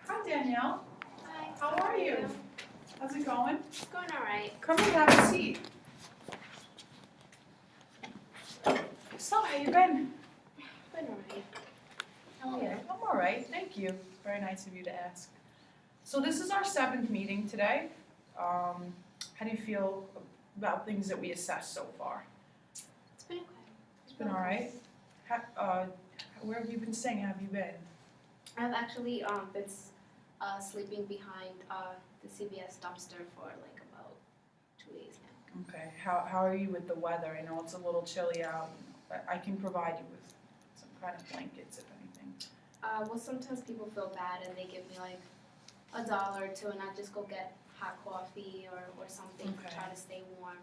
Hi, Danielle. Hi. How are you? How's it going? It's going alright. Come and have a seat. So, how you been? Going alright. How are Okay, you? I'm all right. Thank you. Very nice of you to ask. So this is our 7th meeting today. How do you feel about things that we assessed so far? It's been okay. It's been all right. Where have you been staying? How have you been? I've actually been sleeping behind the CVS dumpster for like about 2 days now. Okay. How are you with the weather? I know it's a little chilly out. I can provide you with some kind of blankets if anything. Well, sometimes people feel bad and they give me like $1 or $2 and I just go get hot coffee or something Okay. to try to stay warm.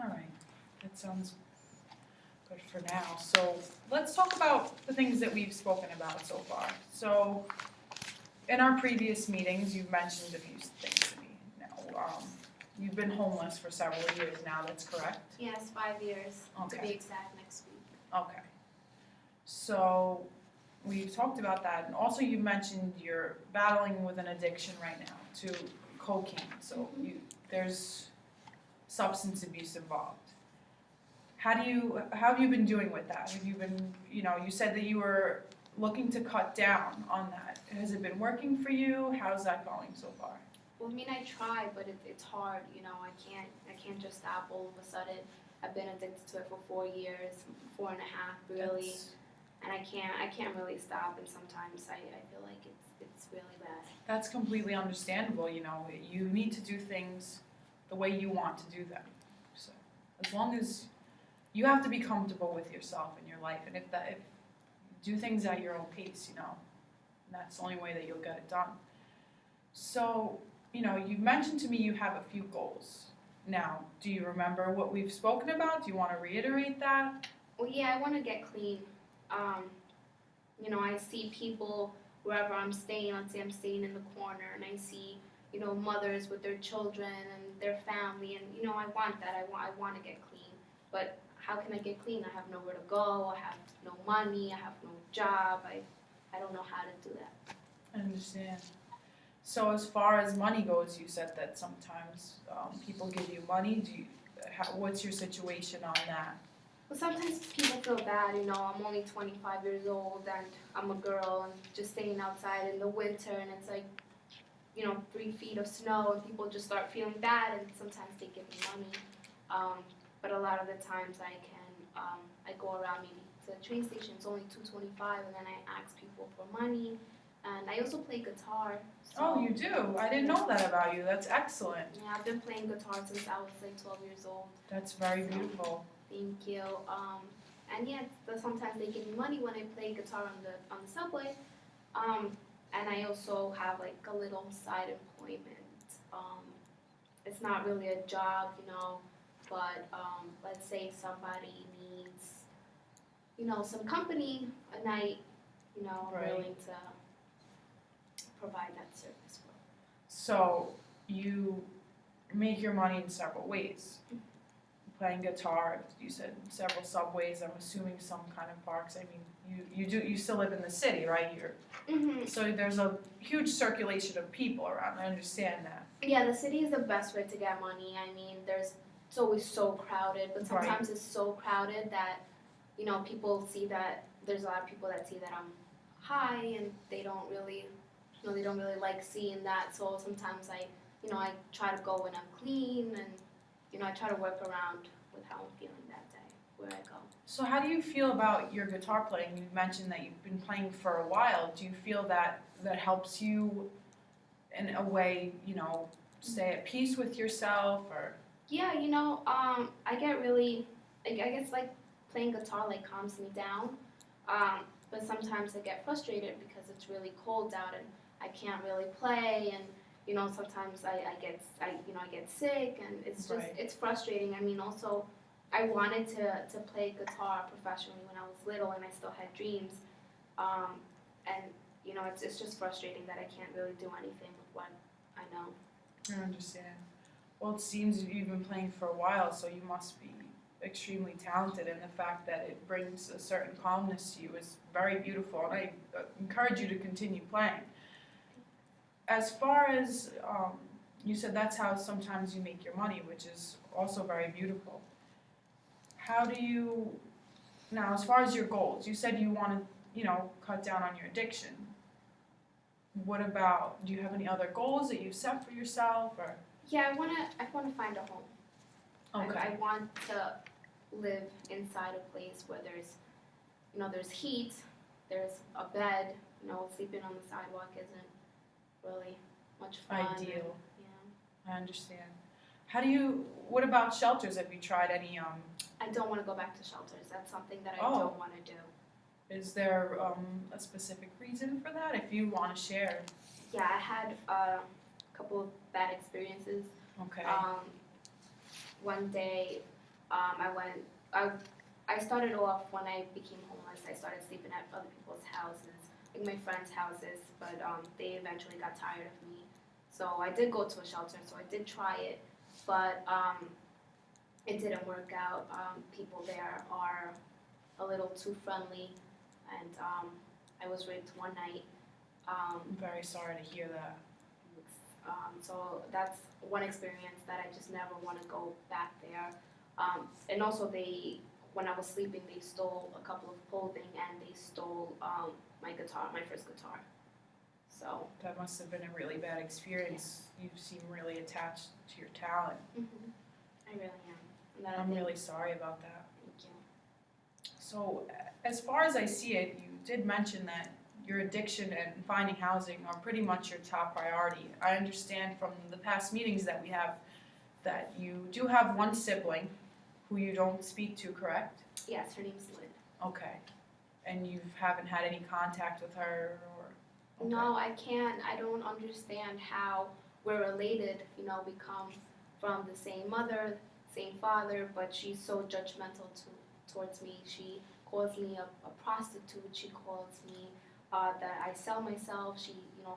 All right. That sounds good for now. So let's talk about the things that we've spoken about so far. So in our previous meetings, you've mentioned a few things to me. Now, you've been homeless for several years now. That's correct? Yes, 5 years to Okay. be exact next week. Okay. So we've talked about that, and also you mentioned you're battling with an addiction right now to cocaine. So there's substance abuse involved. How have you been doing with that? Have you been, you said that you were looking to cut down on that. Has it been working for you? How's that going so far? Well, I mean, I try, but it's hard. I can't just stop all of a sudden. I've been addicted to it for 4 years, 4.5 really, and I can't really stop. And sometimes I feel like it's really bad. That's completely understandable. You need to do things the way you want to do them. So as long as you have to be comfortable with yourself and your life, and if do things at your own pace, and that's the only way that you'll get it done. So, you mentioned to me you have a few goals. Now, do you remember what we've spoken about? Do you want to reiterate that? Well, yeah, I want to get clean. I see people wherever I'm staying. Let's say I'm staying in the corner, and I see, mothers with their children and their family, and I want that. I want to get clean, but how can I get clean? I have nowhere to go. I have no money. I have no job. I don't know how to do that. I understand. So as far as money goes, you said that sometimes people give you money. What's your situation on that? Well, sometimes people feel bad. I'm only 25 years old and I'm a girl and just staying outside in the winter, and it's like, 3 feet of snow, and people just start feeling bad, and sometimes they give me money. But a lot of the times I go around maybe to the train station. It's only $2.25, and then I ask people for money. And I also play guitar. So, Oh, you do? I didn't know that about you. That's excellent. Yeah, I've been playing guitar since I was like 12 years old. That's very beautiful. Thank you. And yeah, sometimes they give me money when I play guitar on the subway. And I also have like a little side employment. It's not really a job, but let's say somebody needs, some company a night, I'm Right. willing to provide that service for. So you make your money in several ways. Playing guitar, you said several subways. I'm assuming some kind of parks. I mean, you still live in the city, right? So there's a huge circulation of people around. I understand that. Yeah, the city is the best way to get money. I mean, it's always so crowded, but sometimes it's so crowded that, people see that there's a lot of people that see that I'm high, and they don't really like seeing that. So sometimes I try to go when I'm clean, and I try to work around with how I'm feeling that day, where I go. So how do you feel about your guitar playing? You mentioned that you've been playing for a while. Do you feel that helps you in a way, stay at peace with yourself, or? Yeah, I get really, I guess like playing guitar like calms me down. But sometimes I get frustrated because it's really cold out and I can't really play, and sometimes I get sick, and it's just it's frustrating. I mean, also I wanted to play guitar professionally when I was little, and I still had dreams. And it's just frustrating that I can't really do anything with what I know. I understand. Well, it seems you've been playing for a while, so you must be extremely talented, and the fact that it brings a certain calmness to you is very beautiful, and I encourage you to continue playing. As far as, you said that's how sometimes you make your money, which is also very beautiful. How do you, now as far as your goals, you said you want to, cut down on your addiction. What about, do you have any other goals that you've set for yourself, or? Yeah, I wanna find a home. Okay. I want to live inside a place where there's heat, there's a bed. Sleeping on the sidewalk isn't really much fun. Ideal. Yeah. I understand. What about shelters? Have you tried any, I don't want to go back to shelters. That's something that I Oh. don't want to do. is there a specific reason for that, if you want to share? Yeah, I had a couple of bad experiences. Okay. One day, I started off when I became homeless. I started sleeping at other people's houses, like my friends' houses, but they eventually got tired of me. So I did go to a shelter, so I did try it, but it didn't work out. People there are a little too friendly, and I was raped one night. I'm very sorry to hear that. So that's one experience that I just never want to go back there. And also when I was sleeping, they stole a couple of clothing, and they stole my guitar, my first guitar. So. That must have been a really bad experience. You seem really attached to your talent. I really am. And then I'm really sorry about that. Thank you. So, as far as I see it, you did mention that your addiction and finding housing are pretty much your top priority. I understand from the past meetings that we have that you do have one sibling who you don't speak to, correct? Yes, her name's Lynn. Okay. And you haven't had any contact with her, or? Okay. No, I can't. I don't understand how we're related. We come from the same mother, same father, but she's so judgmental towards me. She calls me a prostitute. She calls me that I sell myself. She,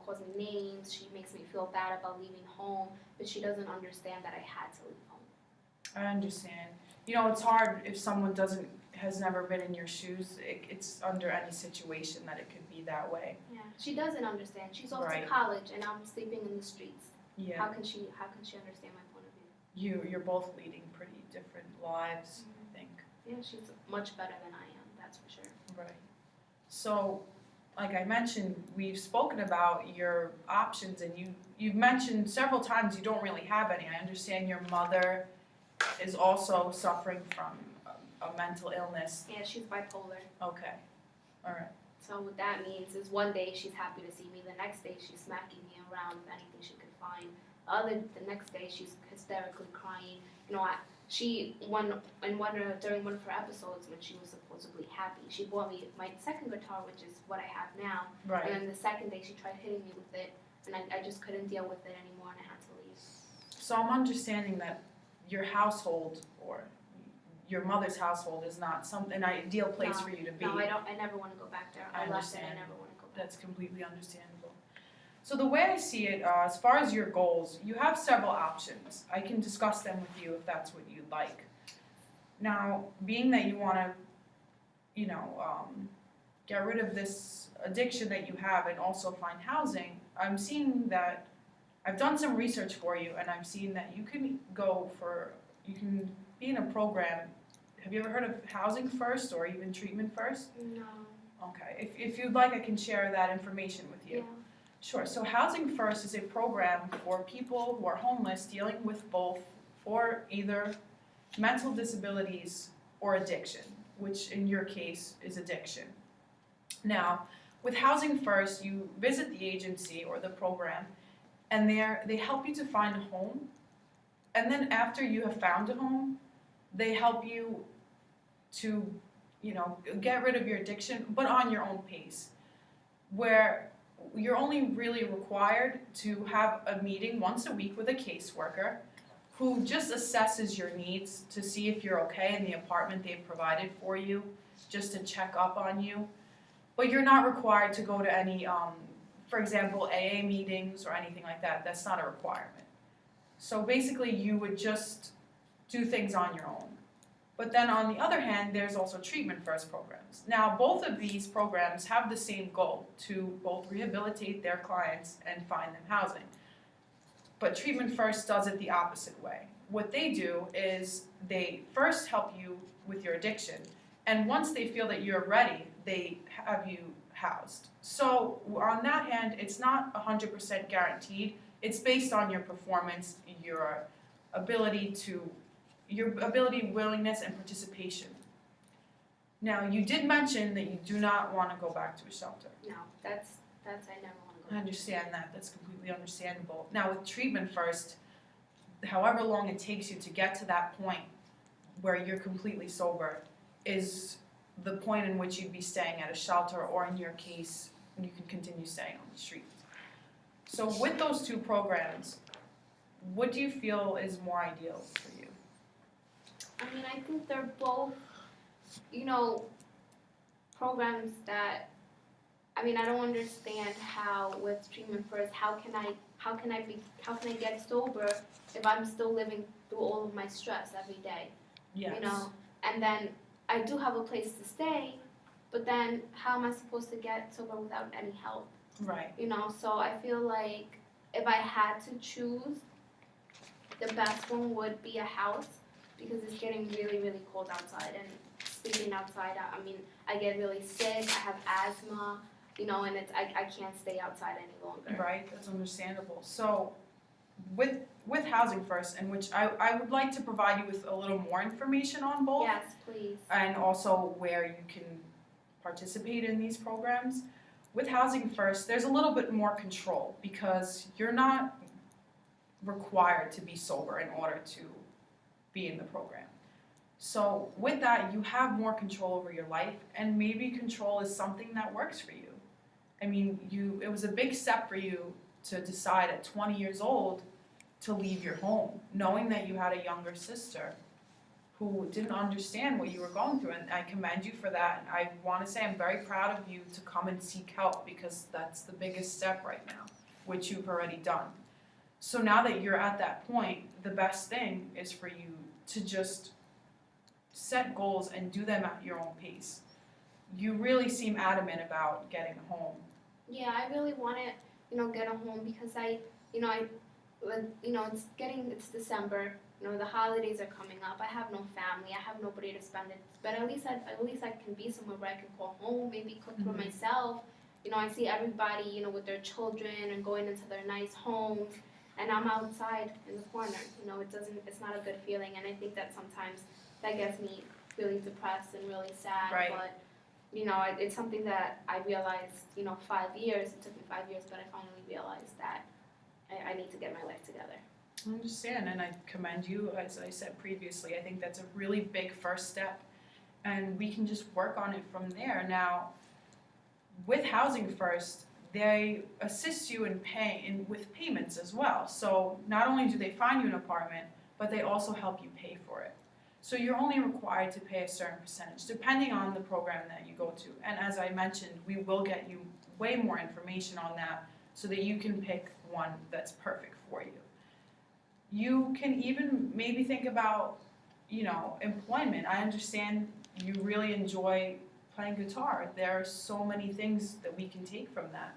calls me names. She makes me feel bad about leaving home, but she doesn't understand that I had to leave home. I understand. It's hard if someone has never been in your shoes. It's under any situation that it could be that way. Yeah, she doesn't understand. She's off Right. to college, and I'm sleeping in the streets. Yeah. How can she understand my point of view? You're both leading pretty different lives, I think. Yeah, she's much better than I am. That's for sure. Right. So, like I mentioned, we've spoken about your options, and you've mentioned several times you don't really have any. I understand your mother is also suffering from a mental illness. Yeah, she's bipolar. Okay. All right. So what that means is one day she's happy to see me, the next day she's smacking me around with anything she could find. The next day she's hysterically crying. During one of her episodes when she was supposedly happy, she bought me my second guitar, which is what I have now. Right. And then the second day she tried hitting me with it, and I just couldn't deal with it anymore, and I had to leave. So I'm understanding that your household, or your mother's household, is not an ideal place for you to be. No, I never want to go back there. I left it. I never want to go back. That's completely understandable. So the way I see it, as far as your goals, you have several options. I can discuss them with you if that's what you'd like. Now, being that you want to, get rid of this addiction that you have and also find housing, I'm seeing that I've done some research for you, and I'm seeing that you can be in a program. Have you ever heard of Housing First or even Treatment First? No. Okay. If you'd like, I can share that information with you. Yeah. Sure. So Housing First is a program for people who are homeless dealing with both or either mental disabilities or addiction, which in your case is addiction. Now, with Housing First, you visit the agency or the program, and they help you to find a home. And then after you have found a home, they help you to, get rid of your addiction, but on your own pace, where you're only really required to have a meeting once a week with a caseworker who just assesses your needs to see if you're okay in the apartment they've provided for you, just to check up on you. But you're not required to go to any, for example, AA meetings or anything like that. That's not a requirement. So basically you would just do things on your own. But then on the other hand, there's also treatment first programs. Now, both of these programs have the same goal, to both rehabilitate their clients and find them housing. But treatment first does it the opposite way. What they do is they first help you with your addiction, and once they feel that you're ready, they have you housed. So on that hand, it's not 100% guaranteed. It's based on your performance, your ability, willingness, and participation. Now, you did mention that you do not want to go back to a shelter. No, that's I never want to I go. understand that. That's completely understandable. Now, with treatment first, however long it takes you to get to that point where you're completely sober is the point in which you'd be staying at a shelter, or in your case, you can continue staying on the streets. So with those two programs, what do you feel is more ideal for you? I mean, I think they're both, programs that, I mean, I don't understand how with treatment first, how can I get sober if I'm still living through all of my stress every day? Yes. And then I do have a place to stay, but then how am I supposed to get sober without any help? Right. So I feel like if I had to choose, the best one would be a house, because it's getting really, really cold outside, and sleeping outside, I mean, I get really sick, I have asthma, and I can't stay outside any longer. Right, that's understandable. So with Housing First, in which I would like to provide you with a little more information on both. Yes, please. And also where you can participate in these programs. With Housing First, there's a little bit more control, because you're not required to be sober in order to be in the program. So with that, you have more control over your life, and maybe control is something that works for you. I mean, it was a big step for you to decide at 20 years old to leave your home, knowing that you had a younger sister who didn't understand what you were going through, and I commend you for that. And I want to say I'm very proud of you to come and seek help, because that's the biggest step right now, which you've already done. So now that you're at that point, the best thing is for you to just set goals and do them at your own pace. You really seem adamant about getting a home. Yeah, I really want to, get a home, because it's December. The holidays are coming up. I have no family. I have nobody to spend it. But at least I can be somewhere where I can call home. Maybe cook for myself. I see everybody, with their children and going into their nice homes, and I'm outside in the corner. It's not a good feeling, and I think that sometimes that gets me really depressed and really sad. Right. But it's something that I realized. 5 years. It took me 5 years, but I finally realized that I need to get my life together. I understand, and I commend you. As I said previously, I think that's a really big first step, and we can just work on it from there. Now, with Housing First, they assist you with payments as well. So not only do they find you an apartment, but they also help you pay for it. So you're only required to pay a certain percentage, depending on the program that you go to. And as I mentioned, we will get you way more information on that, so that you can pick one that's perfect for you. You can even maybe think about, employment. I understand you really enjoy playing guitar. There are so many things that we can take from that.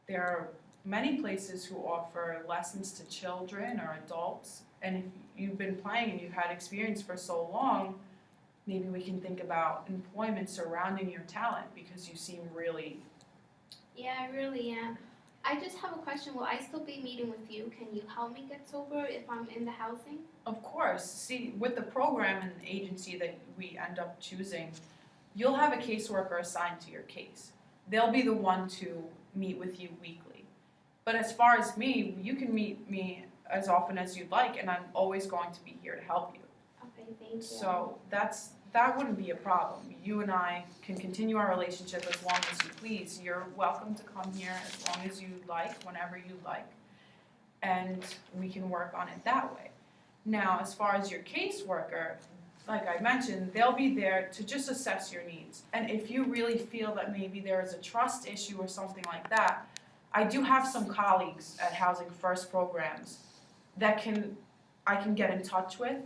There are many places who offer lessons to children or adults, and if you've been playing and you've had experience for so long, maybe we can think about employment surrounding your talent, because you seem really... Yeah, I really am. I just have a question. Will I still be meeting with you? Can you help me get sober if I'm in the housing? Of course. See, with the program and the agency that we end up choosing, you'll have a caseworker assigned to your case. They'll be the one to meet with you weekly. But as far as me, you can meet me as often as you'd like, and I'm always going to be here to help you. Okay, thank you. So that wouldn't be a problem. You and I can continue our relationship as long as you please. You're welcome to come here as long as you like, whenever you like, and we can work on it that way. Now, as far as your caseworker, like I mentioned, they'll be there to just assess your needs. And if you really feel that maybe there is a trust issue or something like that, I do have some colleagues at Housing First programs that I can get in touch with,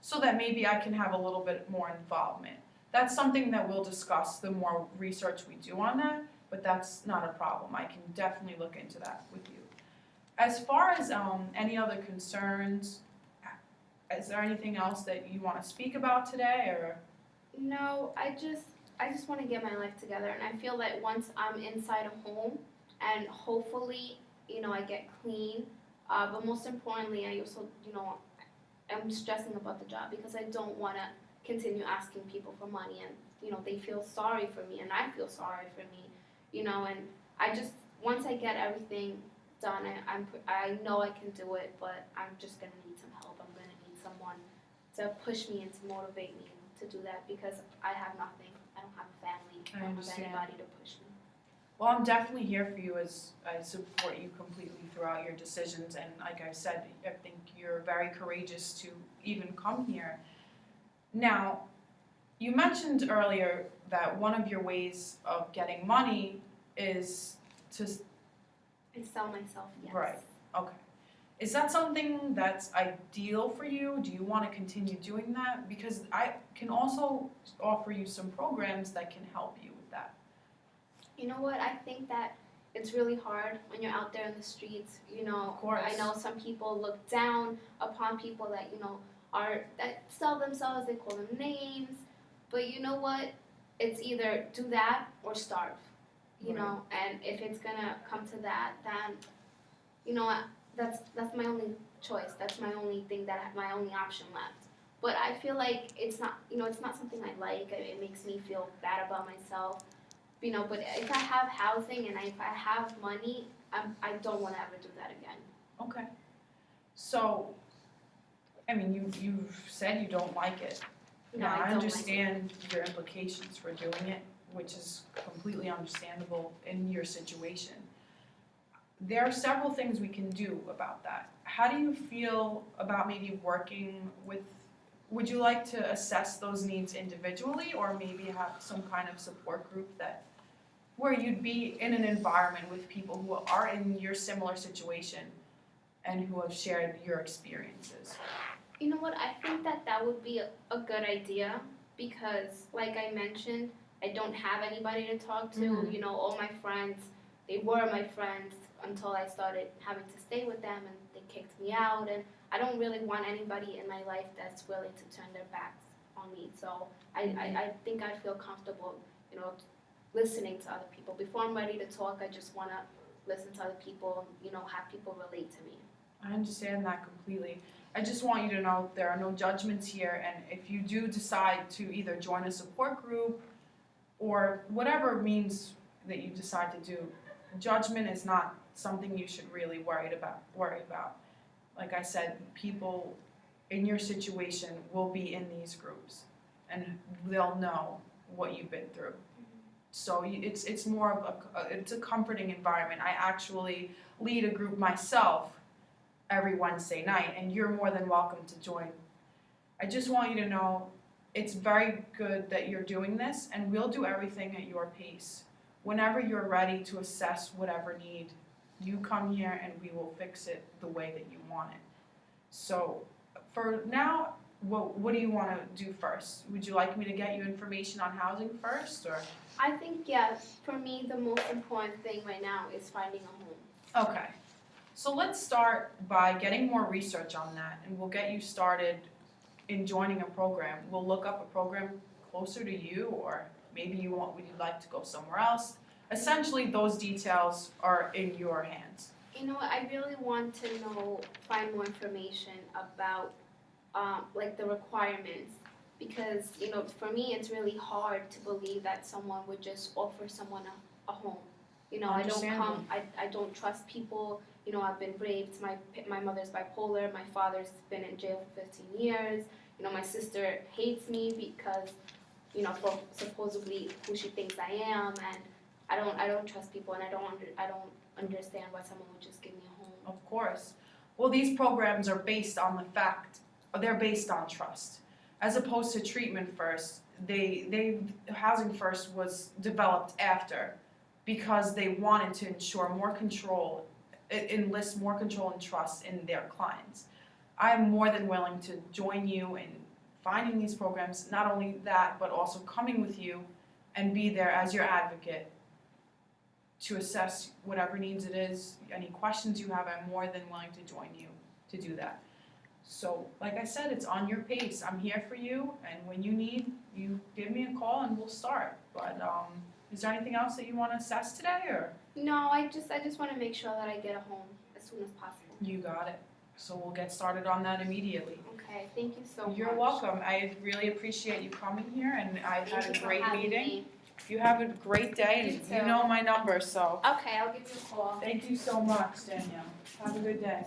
so that maybe I can have a little bit more involvement. That's something that we'll discuss the more research we do on that, but that's not a problem. I can definitely look into that with you. As far as any other concerns, is there anything else that you want to speak about today, or? No, I just want to get my life together, and I feel that once I'm inside a home, and hopefully, I get clean. But most importantly, I also, I'm stressing about the job because I don't want to continue asking people for money, and they feel sorry for me, and I feel sorry for me, and I just once I get everything done, I know I can do it, but I'm just gonna need some help. I'm gonna need someone to push me and to motivate me to do that because I have nothing. I don't have a family. I don't have anybody to push me. Well, I'm definitely here for you, as I support you completely throughout your decisions, and like I said, I think you're very courageous to even come here. Now, you mentioned earlier that one of your ways of getting money is to... I sell myself, yes. Right, okay. Is that something that's ideal for you? Do you want to continue doing that? Because I can also offer you some programs that can help you with that. You know what? I think that it's really hard when you're out there in the streets. Of course. I know some people look down upon people that that sell themselves. They call them names, but you know what? It's either do that or starve. Right. And if it's gonna come to that, then that's my only choice. That's my only thing my only option left. But I feel like it's not something I like. It makes me feel bad about myself. But if I have housing and if I have money, I don't want to ever do that again. Okay. So, I mean, you've said you don't like it. No, Now, I don't understand your implications for doing it, which is completely understandable in your situation. There are several things we can do about that. How do you feel about maybe working with, would you like to assess those needs individually, or maybe have some kind of support group where you'd be in an environment with people who are in your similar situation and who have shared your experiences? You know what? I think that would be a good idea because, like I mentioned, I don't have anybody to talk to. Mhm. All my friends, they were my friends until I started having to stay with them and they kicked me out. And I don't really want anybody in my life that's willing to turn their backs on me. So I think I feel comfortable, listening to other people. Before I'm ready to talk, I just want to listen to other people, have people relate to me. I understand that completely. I just want you to know there are no judgments here, and if you do decide to either join a support group or whatever means that you decide to do, judgment is not something you should really worry about. Like I said, people in your situation will be in these groups, and they'll know what you've been through. So it's more of it's a comforting environment. I actually lead a group myself every Wednesday night, and you're more than welcome to join. I just want you to know it's very good that you're doing this, and we'll do everything at your pace. Whenever you're ready to assess whatever need, you come here and we will fix it the way that you want it. So for now, what do you want to do first? Would you like me to get you information on housing first, or? I think, yes, for me, the most important thing right now is finding a home. Okay. So let's start by getting more research on that, and we'll get you started in joining a program. We'll look up a program closer to you, or maybe would you like to go somewhere else? Essentially, those details are in your hands. I really want to find more information about the requirements because, for me it's really hard to believe that someone would just offer someone a home. I don't trust people. I've been raped. My mother's bipolar. My father's been in jail for 15 years. My sister hates me because, for supposedly who she thinks I am, and I don't trust people, and I don't understand why someone would just give me a home. Of course. Well, these programs are based on they're based on trust. As opposed to treatment first, housing first was developed after because they wanted to ensure more control, enlist more control and trust in their clients. I am more than willing to join you in finding these programs, not only that, but also coming with you and be there as your advocate to assess whatever needs it is, any questions you have, I'm more than willing to join you to do that. So, like I said, it's on your pace. I'm here for you, and when you need, you give me a call and we'll start. But is there anything else that you want to assess today, or? No, I just want to make sure that I get a home as soon as possible. You got it. So we'll get started on that immediately. Okay, thank you so much. You're welcome. I really appreciate you coming here, and I Thank had you a for great having meeting. me. You have a great day, You and too. you know my number, so Okay, I'll give you a call. thank you so much, Danielle. Have a good day.